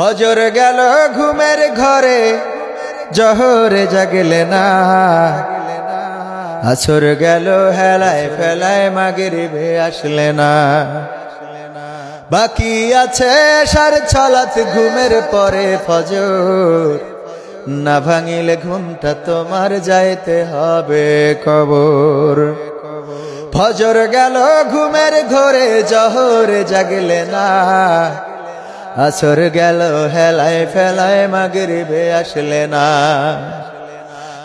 ফজর গেল ঘুমের ঘরে, জহরে জাগলে না। আসর গেল হেলায় ফেলায়, মাগরিবে আসলে না। বাকি আছে সার ছলাত ঘুমের পরে ফজর, না ভাঙিলে ঘুমটা তোমার যাইতে হবে কবর। ফজর গেল ঘুমের ঘরে, জহরে জাগলে না। আসর গেল হেলায় ফেলায়, মাগরিবে আসলে না।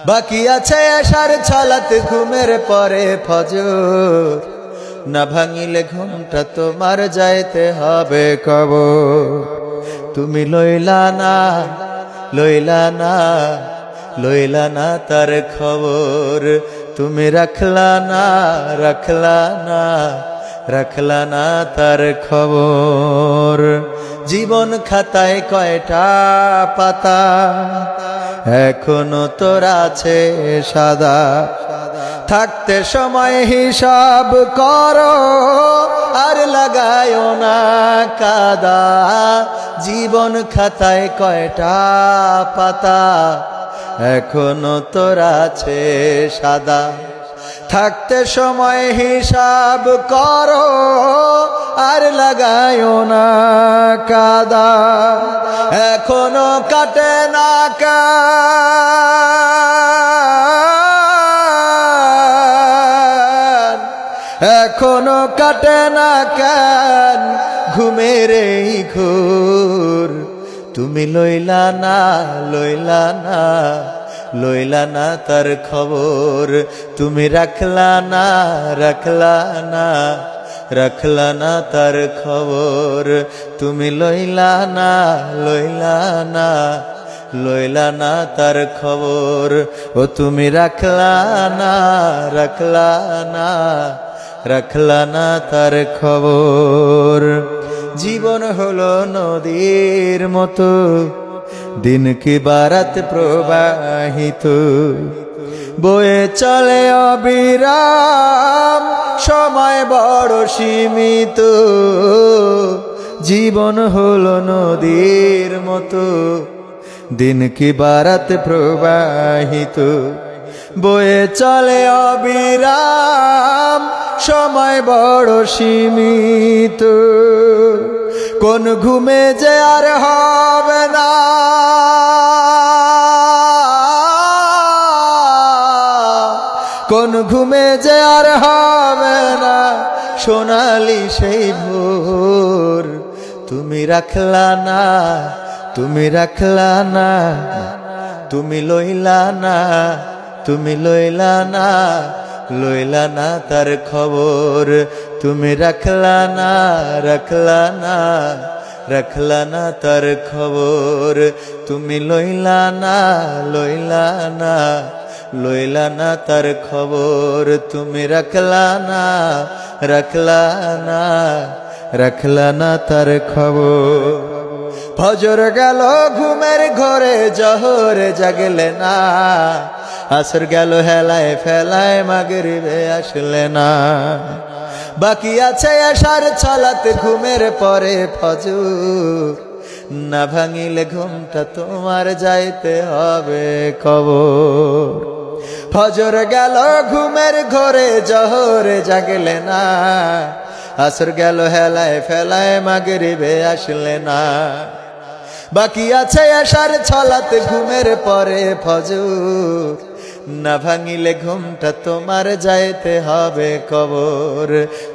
বাকি আছে আশার ছলাত ঘুমের পরে ফজর, না ভাঙিলে ঘুমটা তোমার যাইতে হবে কবর। তুমি লইলা না, লইলা না, লইলা না তার খবর। তুমি রাখলা না, রাখলা না, রাখলা না তার খবর। জীবন খাতায় কয়টা পাতা, এখনো তোর আছে সাদা। থাকতে সময় হিসাব করো, আর লাগায় না কাদা। জীবন খাতায় কয়টা পাতা, এখনো তোর আছে সাদা। থাকতে সময় হিসাব করো, আর লাগায় না কাদা। এখনো কাটে না কান, এখনো কাটে না কান ঘুমের এই ঘোর। তুমি লইলা না, লইলা না, লইলা না তার খবর। তুমি রাখলা না, রাখলা না, রাখলা না তার খবর। তুমি লইলা না, লইলা না, লইলা না তার খবর। ও তুমি রাখলা না, রাখলা না, রাখলা না তার খবর। জীবন হলো নদীর মতো, দিন কি বারাত প্রবাহিত। বয়ে চলে অবিরাম, সময় বড় সীমিত। জীবন হলো নদীর মতো, দিন কি বারাত প্রবাহিত। বয়ে চলে অবিরাম, সময় বড় সীমিত। কোন ঘুমে যে আর হবে না, কোন ঘুমে যে আর হবে না সোনালি সেই ভোর। তুমি রাখলা না, তুমি রাখলা না, তুমি লইলা না, তুমি লইলা না, লইলা না তার খবর। তুমি রাখলা না, রাখলা না, রাখলা না তার খবর। তুমি লইলা না, লইলা না, লইলা না তার খবর। তুমি রাখলা না, রাখলা না, রাখলা না তার খবর। ফজর গেল ঘুমের ঘরে, জহরে জাগলে না। আসর গেল হেলায় ফেলায়, মাগরিবে আসলে না। বাকি আছে আশার ছলাত ঘুমের পরে ফজর, না ভাঙিলে ঘুমটা তোমার যাইতে হবে কবর। ফজর গেল ঘুমের ঘরে, জহরে জাগলে না। আসর গেল হেলায় ফেলায়, মাগরিবে আসলে না। বাকি আছে আশার ছলাত ঘুমের পরে ফজর, না ভাঙিলে ঘুমটা তোমার যাইতে হবে কবর।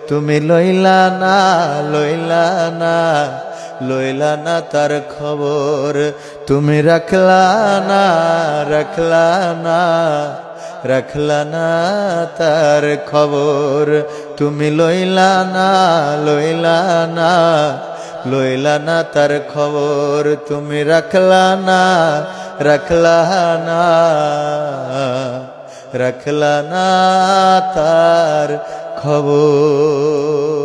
তুমি লইলা না, লইলা না, লইলা না তার খবর। তুমি রাখলা না, রাখলা না, রাখলা না তার খবর। তুমি লইলা না, লইলা না, লইলা না তার খবর। তুমি রাখলা না, রাখলা না, রাখলা না তার খবর।